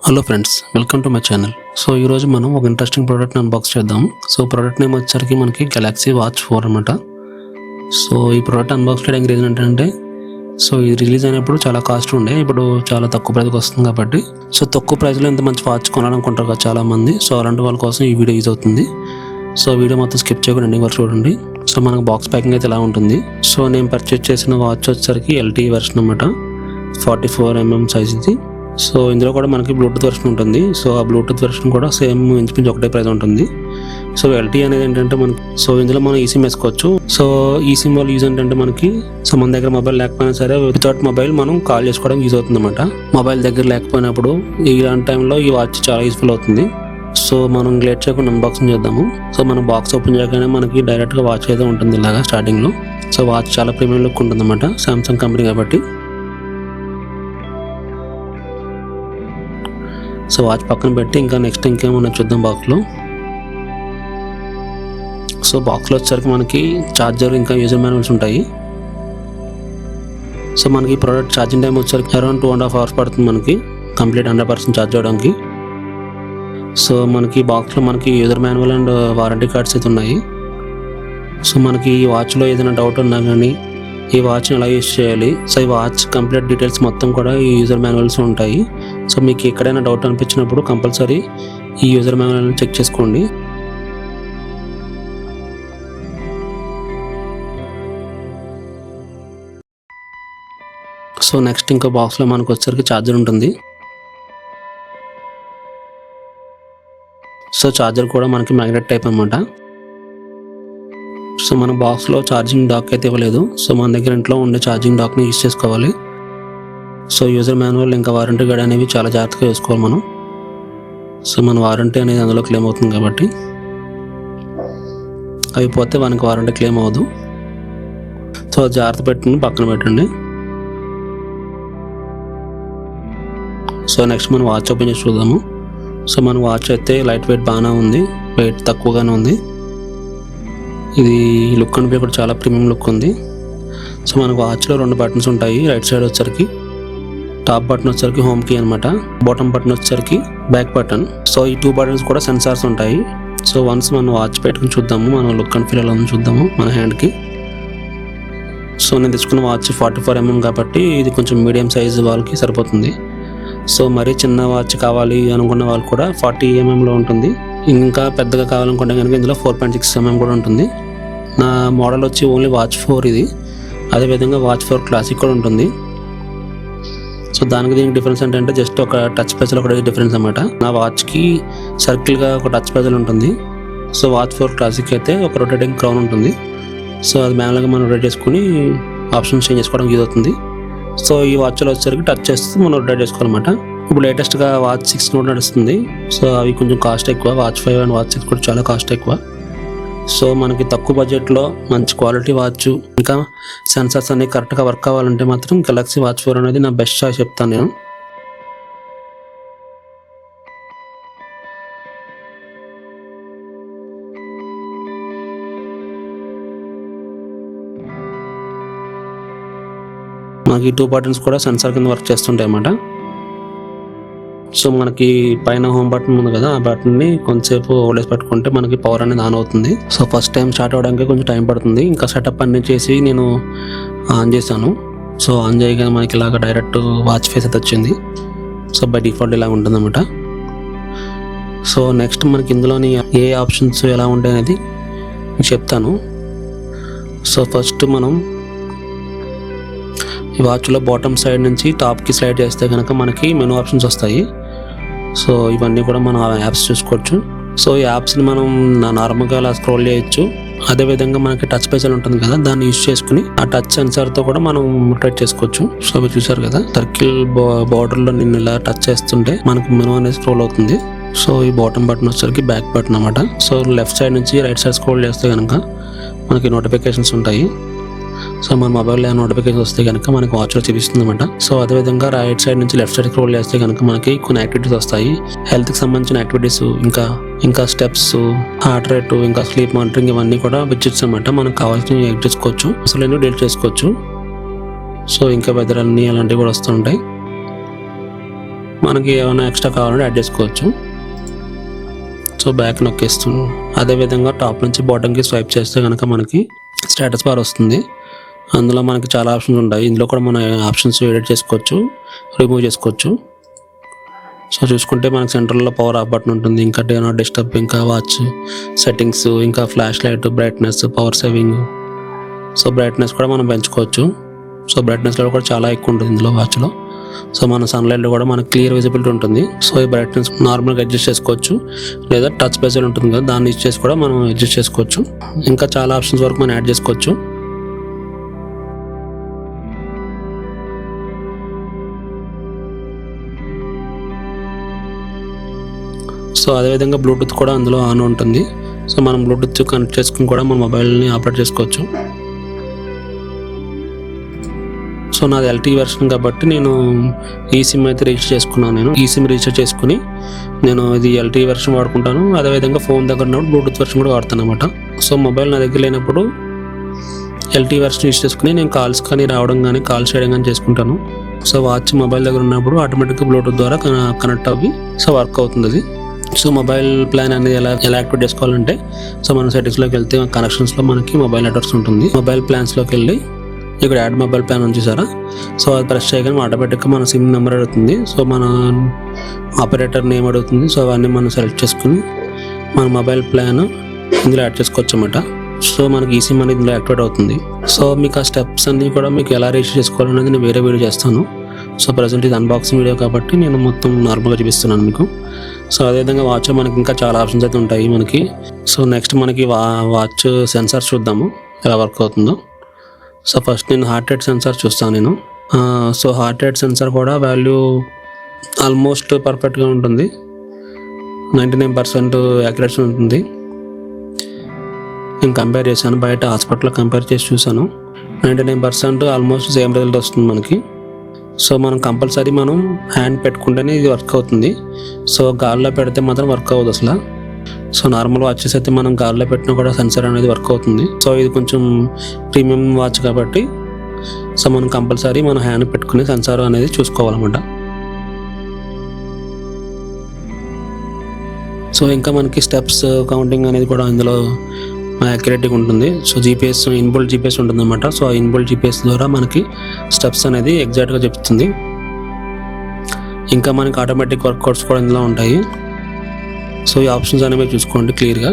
Hello friends, welcome to my channel. So ఈరోజు మనం ఒక ఇంట్రెస్టింగ్ ప్రోడక్ట్ని అన్బాక్స్ చేద్దాం. సో ప్రోడక్ట్ నేమ్ వచ్చేసరికి మనకి గెలాక్సీ వాచ్ 4 అనమాట. సో ఈ ప్రోడక్ట్ అన్బాక్స్ చేయడానికి రీజన్ ఏంటంటే, సో ఇది రిలీజ్ అయినప్పుడు చాలా కాస్ట్ ఉండే, ఇప్పుడు చాలా తక్కువ ప్రైస్కి వస్తుంది కాబట్టి, సో తక్కువ ప్రైస్లో ఇంత మంచి వాచ్ కొనాలనుకుంటారు కదా చాలామంది. సో అలాంటి వాళ్ళ కోసం ఈ వీడియో యూజ్ అవుతుంది. సో వీడియో మొత్తం స్కిప్ చేయకుండా ఎండింగ్ వరకు చూడండి. సో మనకు బాక్స్ ప్యాకింగ్ అయితే ఇలా ఉంటుంది. సో నేను పర్చేస్ చేసిన వాచ్ వచ్చేసరికి LTE వెర్షన్ అనమాట, 44mm సైజ్ ఇది. సో ఇందులో కూడా మనకి బ్లూటూత్ వెర్షన్ ఉంటుంది. సో ఆ బ్లూటూత్ వెర్షన్ కూడా సేమ్ ఇంచుమించు ఒకటే ప్రైస్ ఉంటుంది. సో LTE అనేది ఏంటంటే మనకి, సో ఇందులో మనం ఈసిమ్ వేసుకోవచ్చు. సో ఈసిమ్ వల్ల యూజ్ ఏంటంటే మనకి, సో మన దగ్గర మొబైల్ లేకపోయినా సరే వితౌట్ మొబైల్ మనం కాల్ చేసుకోవడానికి యూజ్ అవుతుంది అనమాట. మొబైల్ దగ్గర లేకపోయినప్పుడు ఇలాంటి టైంలో ఈ వాచ్ చాలా యూస్ఫుల్ అవుతుంది. సో మనం లేట్ చేయకుండా అన్బాక్సింగ్ చేద్దాము. సో మనం బాక్స్ ఓపెన్ చేయగానే మనకి డైరెక్ట్గా వాచ్ అయితే ఉంటుంది ఇలాగా స్టార్టింగ్లో. సో వాచ్ చాలా ప్రీమియం లుక్ ఉంటుంది అనమాట, సామ్సంగ్ కంపెనీ కాబట్టి. సో వాచ్ పక్కన పెట్టి ఇంకా నెక్స్ట్ ఇంకేమన్నా చూద్దాం బాక్స్లో. సో బాక్స్లో వచ్చేసరికి మనకి ఛార్జర్ ఇంకా యూజర్ మాన్యువల్స్ ఉంటాయి. సో మనకి ప్రోడక్ట్ ఛార్జింగ్ టైం వచ్చేసరికి అరౌండ్ 2.5 hours పడుతుంది మనకి కంప్లీట్ 100% ఛార్జ్ చేయడానికి. సో మనకి బాక్స్లో మనకి user manual and warranty cards అయితే ఉన్నాయి. సో మనకి ఈ వాచ్లో ఏదైనా డౌట్ ఉన్నా కానీ ఈ వాచ్ని ఎలా యూజ్ చేయాలి, సో ఈ వాచ్ కంప్లీట్ డీటెయిల్స్ మొత్తం కూడా ఈ యూజర్ మాన్యువల్స్ ఉంటాయి. సో మీకు ఎక్కడైనా డౌట్ అనిపించినప్పుడు కంపల్సరీ ఈ యూజర్ మాన్యువల్ని చెక్ చేసుకోండి. సో నెక్స్ట్ ఇంకో బాక్స్లో మనకు వచ్చేసరికి ఛార్జర్ ఉంటుంది. సో ఛార్జర్ కూడా మనకి మ్యాగ్నెట్ టైప్ అనమాట. సో మన బాక్స్లో ఛార్జింగ్ డాక్ అయితే ఇవ్వలేదు. సో మన దగ్గర ఇంట్లో ఉండే ఛార్జింగ్ డాక్ని యూజ్ చేసుకోవాలి. సో యూజర్ మాన్యువల్ ఇంకా వారంటీ కార్డ్ అనేవి చాలా జాగ్రత్తగా చూసుకోవాలి మనం. సో మన వారంటీ అనేది అందులో క్లెయిమ్ అవుతుంది కాబట్టి, అవి పోతే మనకి వారంటీ క్లెయిమ్ అవ్వదు. సో జాగ్రత్త పెట్టుకుని పక్కన పెట్టండి. సో నెక్స్ట్ మనం వాచ్ ఓపెన్ చేసి చూద్దాము. సో మన వాచ్ అయితే లైట్ వెయిట్ బాగానే ఉంది, వెయిట్ తక్కువగానే ఉంది. ఇది లుక్ అంటే కూడా చాలా ప్రీమియం లుక్ ఉంది. సో మనకు వాచ్లో 2 బటన్స్ ఉంటాయి. రైట్ సైడ్ వచ్చరికి టాప్ బటన్ వచ్చరికి హోమ్ కీ అనమాట, బాటమ్ బటన్ వచ్చరికి బ్యాక్ బటన్. సో ఈ 2 బటన్స్ కూడా సెన్సార్స్ ఉంటాయి. సో వన్స్ మనం వాచ్ పెట్టుకుని చూద్దాము, మనం లుక్ అండ్ ఫీల్ ఎలా ఉందో చూద్దాము మన హ్యాండ్కి. సో నేను తీసుకున్న వాచ్ 44mm కాబట్టి ఇది కొంచెం మీడియం సైజ్ వాళ్ళకి సరిపోతుంది. సో మరీ చిన్న వాచ్ కావాలి అనుకున్న వాళ్ళు కూడా 40mmలో ఉంటుంది. ఇంకా పెద్దగా కావాలనుకుంటే కనుక ఇందులో 4.6mm కూడా ఉంటుంది. నా మోడల్ వచ్చి ఓన్లీ వాచ్ 4 ఇది. అదేవిధంగా వాచ్ 4 క్లాసిక్ కూడా ఉంటుంది. సో దానికి దీనికి డిఫరెన్స్ ఏంటంటే జస్ట్ ఒక టచ్ పెజల్ ఒకటి డిఫరెన్స్ అనమాట. నా వాచ్కి సర్కిల్గా ఒక టచ్ పెజల్ ఉంటుంది. సో వాచ్ 4 క్లాసిక్ అయితే ఒక రొటేటింగ్ క్రౌన్ ఉంటుంది. సో అది మ్యాన్యువల్గా మనం రొటేట్ చేసుకుని ఆప్షన్స్ చేంజ్ చేసుకోవడానికి యూజ్ అవుతుంది. సో ఈ వాచ్లో వచ్చేసరికి టచ్ చేస్తే మనం రొటేట్ చేసుకోవాలన్నమాట. ఇప్పుడు లేటెస్ట్గా వాచ్ 6 కూడా నడుస్తుంది. సో అవి కొంచెం కాస్ట్ ఎక్కువ. వాచ్ 5 అండ్ వాచ్ 6 కూడా చాలా కాస్ట్ ఎక్కువ. సో మనకి తక్కువ బడ్జెట్లో మంచి క్వాలిటీ వాచ్ ఇంకా సెన్సార్స్ అన్ని కరెక్ట్గా వర్క్ అవ్వాలంటే మాత్రం గెలాక్సీ వాచ్ 4 అనేది నా బెస్ట్ చాయిస్ చెప్తాను నేను. మనకి ఈ 2 బటన్స్ కూడా సెన్సార్ కింద వర్క్ చేస్తుంటాయి అన్నమాట. సో మనకి పైన హోమ్ బటన్ ఉంది కదా, ఆ బటన్ని కొంచెంసేపు హోల్డ్ చేసి పెట్టుకుంటే మనకి పవర్ అనేది ఆన్ అవుతుంది. సో ఫస్ట్ టైం స్టార్ట్ అవ్వడానికి కొంచెం టైం పడుతుంది. ఇంకా సెటప్ అన్ని చేసి నేను ఆన్ చేశాను. సో ఆన్ చేయగానే మనకి ఇలాగ డైరెక్ట్ వాచ్ ఫేస్ అయితే వచ్చింది. సో బై డిఫాల్ట్ ఇలా ఉంటుంది అన్నమాట. సో నెక్స్ట్ మనకి ఇందులోని ఏ ఆప్షన్స్ ఎలా ఉంటాయి అనేది చెప్తాను. సో ఫస్ట్ మనం ఈ వాచ్లో బాటమ్ సైడ్ నుంచి టాప్కి స్లైడ్ చేస్తే కనుక మనకి మెనూ ఆప్షన్స్ వస్తాయి. సో ఇవన్నీ కూడా మనం యాప్స్ చూసుకోవచ్చు. సో ఈ యాప్స్ని మనం నార్మల్గా అలా స్క్రోల్ చేయొచ్చు. అదేవిధంగా మనకి టచ్ పెజల్ ఉంటుంది కదా, దాన్ని యూజ్ చేసుకుని ఆ టచ్ సెన్సార్తో కూడా మనం రొటేట్ చేసుకోవచ్చు. సో మీరు చూసారు కదా, సర్కిల్ బార్డర్లో నేను ఇలా టచ్ చేస్తుంటే మనకి మెనూ అనేది స్క్రోల్ అవుతుంది. సో ఈ బాటమ్ బటన్ వచ్చేసరికి బ్యాక్ బటన్ అన్నమాట. సో లెఫ్ట్ సైడ్ నుంచి రైట్ సైడ్ స్క్రోల్ చేస్తే కనుక మనకి నోటిఫికేషన్స్ ఉంటాయి. సో మన మొబైల్లో నోటిఫికేషన్ వస్తే కనుక మనకి వాచ్లో చూపిస్తుంది అనమాట. సో అదేవిధంగా రైట్ సైడ్ నుంచి లెఫ్ట్ సైడ్ స్క్రోల్ చేస్తే కనుక మనకి కొన్ని యాక్టివిటీస్ వస్తాయి. హెల్త్కి సంబంధించిన యాక్టివిటీస్, ఇంకా స్టెప్స్, హార్ట్ రేట్, ఇంకా స్లీప్ మానిటరింగ్, ఇవన్నీ కూడా విజిట్స్ అనమాట. మనకు కావాల్సినవి ఎడిట్ చేసుకోవచ్చు, అసలు ఎన్నో డిలీట్ చేసుకోవచ్చు. సో ఇంకా వెదర్ అన్నీ అలాంటివి కూడా వస్తూ ఉంటాయి. మనకి ఏమైనా ఎక్స్ట్రా కావాలంటే యాడ్ చేసుకోవచ్చు. సో బ్యాక్ నొక్కేస్తుంది. అదేవిధంగా టాప్ నుంచి బాటమ్కి స్వైప్ చేస్తే కనుక మనకి స్టేటస్ బార్ వస్తుంది. అందులో మనకి చాలా ఆప్షన్స్ ఉంటాయి. ఇందులో కూడా మన ఆప్షన్స్ ఎడిట్ చేసుకోవచ్చు, రిమూవ్ చేసుకోవచ్చు. సో చూసుకుంటే మనకి సెంటర్లో పవర్ ఆఫ్ బటన్ ఉంటుంది, ఇంకా డే నాట్ డిస్టర్బ్, ఇంకా వాచ్ సెట్టింగ్స్, ఇంకా flash light, brightness, power saving. So brightness కూడా మనం పెంచుకోవచ్చు. సో బ్రైట్నెస్ కూడా చాలా ఎక్కువ ఉంటుంది ఇందులో వాచ్లో. సో మన సన్లైట్లో కూడా మనకి క్లియర్ విజిబిలిటీ ఉంటుంది. సో ఈ బ్రైట్నెస్ నార్మల్గా అడ్జస్ట్ చేసుకోవచ్చు, లేదా టచ్ బెజల్ ఉంటుంది కదా దాన్ని యూజ్ చేసి కూడా మనం అడ్జస్ట్ చేసుకోవచ్చు. ఇంకా చాలా ఆప్షన్స్ వరకు మనం యాడ్ చేసుకోవచ్చు. సో అదేవిధంగా బ్లూటూత్ కూడా అందులో ఆన్ ఉంటుంది. సో మనం బ్లూటూత్ కనెక్ట్ చేసుకుని కూడా మన మొబైల్ని ఆపరేట్ చేసుకోవచ్చు. సో నాది ఎల్టీ వెర్షన్ కాబట్టి నేను ఈ సిమ్ అయితే రిజిస్టర్ చేసుకున్నాను. ఈ సిమ్ రిజిస్టర్ చేసుకుని నేను ఇది ఎల్టీ వెర్షన్ వాడుకుంటాను. అదేవిధంగా ఫోన్ దగ్గర ఉన్నప్పుడు బ్లూటూత్ వెర్షన్ కూడా వాడతాను అనమాట. సో మొబైల్ నా దగ్గర లేనప్పుడు ఎల్టీ వెర్షన్ యూజ్ చేసుకుని నేను కాల్స్ కానీ రావడం కానీ కాల్స్ చేయడం కానీ చేసుకుంటాను. సో వాచ్ మొబైల్ దగ్గర ఉన్నప్పుడు ఆటోమేటిక్గా బ్లూటూత్ ద్వారా కనెక్ట్ అవ్వి సో వర్క్ అవుతుంది అది. సో మొబైల్ ప్లాన్ అనేది ఎలా యాక్టివేట్ చేసుకోవాలంటే, సో మనం సెట్టింగ్స్లోకి వెళ్తే కనెక్షన్స్లో మనకి మొబైల్ నెట్వర్క్స్ ఉంటుంది. మొబైల్ ప్లాన్స్లోకి వెళ్ళి ఇక్కడ యాడ్ మొబైల్ ప్లాన్ ఉంది చూసారా. సో అది ప్రెస్ చేయగానే ఆటోమేటిక్గా మన సిమ్ నెంబర్ అడుగుతుంది. సో మన ఆపరేటర్ నేమ్ అడుగుతుంది. సో అవన్నీ మనం సెలెక్ట్ చేసుకుని మన మొబైల్ ప్లాన్ ఇందులో యాడ్ చేసుకోవచ్చు అన్నమాట. సో మనకి ఈ సిమ్ అనేది ఇందులో యాక్టివేట్ అవుతుంది. సో మీకు ఆ స్టెప్స్ అన్నీ కూడా మీకు ఎలా రిజిస్టర్ చేసుకోవాలనేది నేను వేరే వీడియో చేస్తాను. సో ప్రజెంట్ ఇది అన్బాక్సింగ్ వీడియో కాబట్టి నేను మొత్తం నార్మల్గా చూపిస్తున్నాను మీకు. సో అదేవిధంగా వాచ్లో మనకి ఇంకా చాలా ఆప్షన్స్ అయితే ఉంటాయి మనకి. సో నెక్స్ట్ మనకి వాచ్ సెన్సార్ చూద్దాము ఎలా వర్క్ అవుతుందో. సో ఫస్ట్ నేను హార్ట్ రేట్ సెన్సార్ చూస్తాను నేను. సో హార్ట్ రేట్ సెన్సార్ కూడా వాల్యూ ఆల్మోస్ట్ పర్ఫెక్ట్గా ఉంటుంది, 99% యాక్యురేషన్ ఉంటుంది. నేను కంపేర్ చేశాను, బయట హాస్పిటల్లో కంపేర్ చేసి చూసాను, 99% ఆల్మోస్ట్ సేమ్ రిజల్ట్ వస్తుంది మనకి. సో మనం కంపల్సరీ మనం హ్యాండ్ పెట్టుకుంటేనే ఇది వర్క్ అవుతుంది. సో గాల్లో పెడితే మాత్రం వర్క్ అవ్వదు అసలు. సో నార్మల్ వాచెస్ అయితే మనం గాల్లో పెట్టినా కూడా సెన్సార్ అనేది వర్క్ అవుతుంది. సో ఇది కొంచెం ప్రీమియం వాచ్ కాబట్టి సో మనం కంపల్సరీ మనం హ్యాండ్ పెట్టుకుని సెన్సార్ అనేది చూసుకోవాలన్నమాట. సో ఇంకా మనకి స్టెప్స్ కౌంటింగ్ అనేది కూడా ఇందులో యాక్యురేట్గా ఉంటుంది. సో జీపీఎస్ ఇన్బుల్ట్ జీపీఎస్ ఉంటుంది అనమాట. సో ఆ ఇన్బుల్ట్ జీపీఎస్ ద్వారా మనకి స్టెప్స్ అనేది ఎగ్జాక్ట్గా చెప్తుంది. ఇంకా మనకి ఆటోమేటిక్ వర్కౌట్స్ కూడా ఇందులో ఉంటాయి. సో ఈ ఆప్షన్స్ అనేవి చూసుకోండి క్లియర్గా.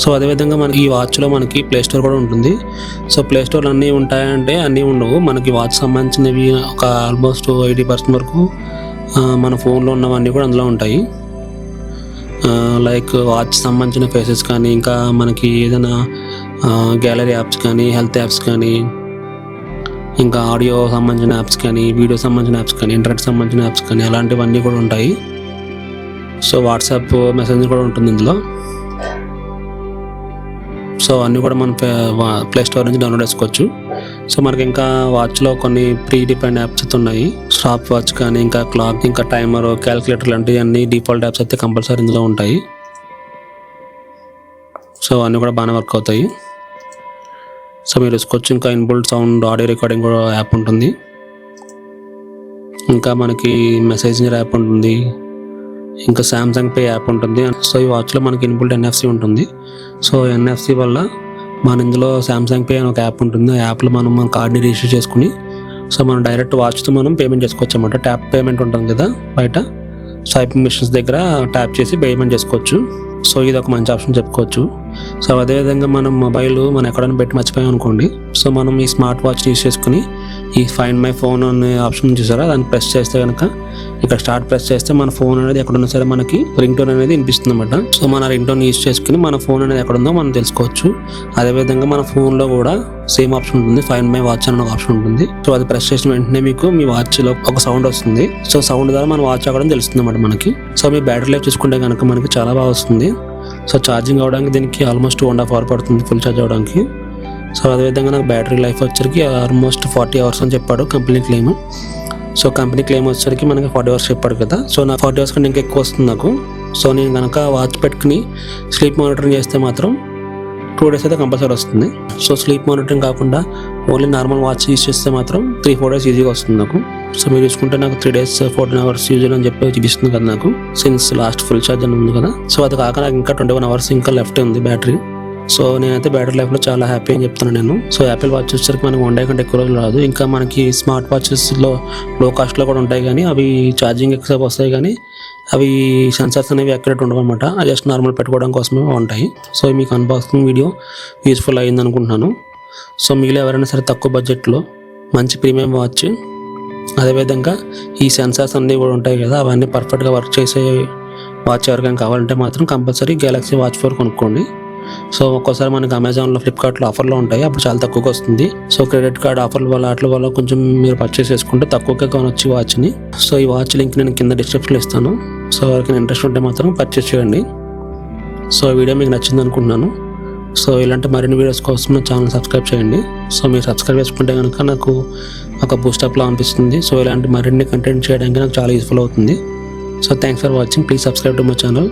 సో అదేవిధంగా మనకి ఈ వాచ్లో మనకి ప్లే స్టోర్ కూడా ఉంటుంది. సో ప్లే స్టోర్లు అన్నీ ఉంటాయంటే అన్నీ ఉండవు. మనకి వాచ్ సంబంధించినవి ఒక ఆల్మోస్ట్ 80% వరకు మన ఫోన్లో ఉన్నవన్నీ కూడా అందులో ఉంటాయి. లైక్ వాచ్ సంబంధించిన ఫేసెస్ కానీ, ఇంకా మనకి ఏదైనా గ్యాలరీ యాప్స్ కానీ, హెల్త్ యాప్స్ కానీ, ఇంకా ఆడియో సంబంధించిన యాప్స్ కానీ, వీడియో సంబంధించిన యాప్స్ కానీ, ఇంటర్నెట్ సంబంధించిన యాప్స్ కానీ అలాంటివన్నీ కూడా ఉంటాయి. సో వాట్సాప్ మెసేజ్ కూడా ఉంటుంది ఇందులో. సో అన్నీ కూడా మనం ప్లే స్టోర్ నుంచి డౌన్లోడ్ చేసుకోవచ్చు. సో మనకి ఇంకా వాచ్లో కొన్ని ప్రీ డిఫైన్డ్ యాప్స్ అయితే ఉన్నాయి. స్టాప్ వాచ్ కానీ, ఇంకా క్లాక్, ఇంకా టైమర్, క్యాలిక్యులేటర్ లాంటివి అన్ని డిఫాల్ట్ యాప్స్ అయితే కంపల్సరీ ఇందులో ఉంటాయి. సో అన్నీ కూడా బాగానే వర్క్ అవుతాయి. సో మీరు చూసుకోవచ్చు. ఇంకా ఇన్బుల్ట్ సౌండ్ ఆడియో రికార్డింగ్ కూడా యాప్ ఉంటుంది. ఇంకా మనకి మెసేజింగ్ యాప్ ఉంటుంది. ఇంకా సామ్సంగ్ పే యాప్ ఉంటుంది. సో ఈ వాచ్లో మనకి ఇన్బుల్ట్ ఎన్ఎఫ్సి ఉంటుంది. సో ఎన్ఎఫ్సి వల్ల మన ఇందులో సామ్సంగ్ పే అని ఒక యాప్ ఉంటుంది. ఆ యాప్లో మనం మన కార్డ్ని రిజిస్టర్ చేసుకుని సో మనం డైరెక్ట్ వాచ్తో మనం పేమెంట్ చేసుకోవచ్చు అన్నమాట. ట్యాప్ పేమెంట్ ఉంటుంది కదా బయట, స్వైపింగ్ మిషన్స్ దగ్గర ట్యాప్ చేసి పేమెంట్ చేసుకోవచ్చు. సో ఇది ఒక మంచి ఆప్షన్ చెప్పుకోవచ్చు. సో అదేవిధంగా మనం మొబైల్ మనం ఎక్కడైనా పెట్టి మర్చిపోయాం అనుకోండి. సో మనం ఈ స్మార్ట్ వాచ్ యూస్ చేసుకుని ఈ ఫైండ్ మై ఫోన్ అనే ఆప్షన్ చూసారా, దాన్ని ప్రెస్ చేస్తే కనుక ఇక్కడ స్టార్ట్ ప్రెస్ చేస్తే మన ఫోన్ అనేది ఎక్కడున్నా సరే మనకి రింగ్ టోన్ అనేది వినిపిస్తుంది అన్నమాట. సో మన రింగ్ టోన్ యూస్ చేసుకుని మన ఫోన్ అనేది ఎక్కడుందో మనం తెలుసుకోవచ్చు. అదేవిధంగా మన ఫోన్లో కూడా సేమ్ ఆప్షన్ ఉంటుంది, ఫైండ్ మై వాచ్ అనే ఒక ఆప్షన్ ఉంటుంది. సో అది ప్రెస్ చేసిన వెంటనే మీకు మీ వాచ్లో ఒక సౌండ్ వస్తుంది. సో సౌండ్ ద్వారా మన వాచ్ అవ్వడం తెలుస్తుంది అన్నమాట మనకి. సో మీ బ్యాటరీ లైఫ్ చూసుకుంటే కనుక మనకి చాలా బాగా వస్తుంది. సో ఛార్జింగ్ అవ్వడానికి దీనికి ఆల్మోస్ట్ 2.5 hours పడుతుంది ఫుల్ ఛార్జ్ అవ్వడానికి. సో అదేవిధంగా నాకు బ్యాటరీ లైఫ్ వచ్చరికి ఆల్మోస్ట్ 40 hours అని చెప్పాడు company claim. So company claim వచ్చేసరికి మనకి 40 hours చెప్పాడు కదా. సో నా 40 hours కంటే ఇంకా ఎక్కువ వస్తుంది నాకు. సో నేను కనుక వాచ్ పెట్టుకుని స్లీప్ మానిటరింగ్ చేస్తే మాత్రం 2 days అయితే కంపల్సరీ వస్తుంది. సో స్లీప్ మానిటరింగ్ కాకుండా ఓన్లీ నార్మల్ వాచ్ యూస్ చేస్తే మాత్రం 3-4 days ఈజీగా వస్తుంది నాకు. సో మీరు చూసుకుంటే నాకు 3 days 14 hours యూజ్ అని చెప్పి చూపిస్తుంది కదా నాకు, సిన్స్ లాస్ట్ ఫుల్ ఛార్జ్ అని ఉంది కదా. సో అది కాక నాకు ఇంకా 21 hours ఇంకా లెఫ్ట్ ఉంది బ్యాటరీ. సో నేనైతే బ్యాటరీ లైఫ్లో చాలా హ్యాపీ అని చెప్తున్నాను నేను. సో యాపిల్ వాచ్ వచ్చేసరికి మనకి 1 day కంటే ఎక్కువ రోజులు రాదు. ఇంకా మనకి స్మార్ట్ వాచెస్లో లో కాస్ట్లో కూడా ఉంటాయి, కానీ అవి ఛార్జింగ్ ఎక్కువ వస్తాయి, కానీ అవి సెన్సార్స్ అనేవి యాక్యురేట్ ఉండవు అనమాట. జస్ట్ నార్మల్ పెట్టుకోవడం కోసమే ఉంటాయి. సో మీకు అన్బాక్సింగ్ వీడియో యూస్ఫుల్ అయ్యింది అనుకుంటున్నాను. సో మీలో ఎవరైనా సరే తక్కువ బడ్జెట్లో మంచి ప్రీమియం వాచ్, అదేవిధంగా ఈ సెన్సార్స్ అన్నీ కూడా ఉంటాయి కదా, అవన్నీ పర్ఫెక్ట్గా వర్క్ చేసే వాచ్ ఎవరికైనా కావాలంటే మాత్రం కంపల్సరీ గెలాక్సీ వాచ్ 4 కొనుక్కోండి. సో ఒక్కోసారి మనకి అమెజాన్లో, ఫ్లిప్కార్ట్లో ఆఫర్లో ఉంటాయి, అప్పుడు చాలా తక్కువకి వస్తుంది. సో క్రెడిట్ కార్డ్ ఆఫర్ల వల్ల వాటి వల్ల కొంచెం మీరు పర్చేస్ చేసుకుంటే తక్కువగా కొనొచ్చు వాచ్ని. సో ఈ వాచ్ లింక్ నేను కింద డిస్క్రిప్షన్లో ఇస్తాను. సో ఎవరికైనా ఇంట్రెస్ట్ ఉంటే మాత్రం పర్చేస్ చేయండి. సో ఈ వీడియో మీకు నచ్చింది అనుకుంటున్నాను. సో ఇలాంటి మరిన్ని వీడియోస్ కోసం నా ఛానల్ సబ్స్క్రైబ్ చేయండి. సో మీరు సబ్స్క్రైబ్ చేసుకుంటే కనుక నాకు ఒక బూస్టప్లా అనిపిస్తుంది. సో ఇలాంటి మరిన్ని కంటెంట్ చేయడానికి నాకు చాలా యూస్ఫుల్ అవుతుంది. So thanks for watching. Please subscribe to my channel.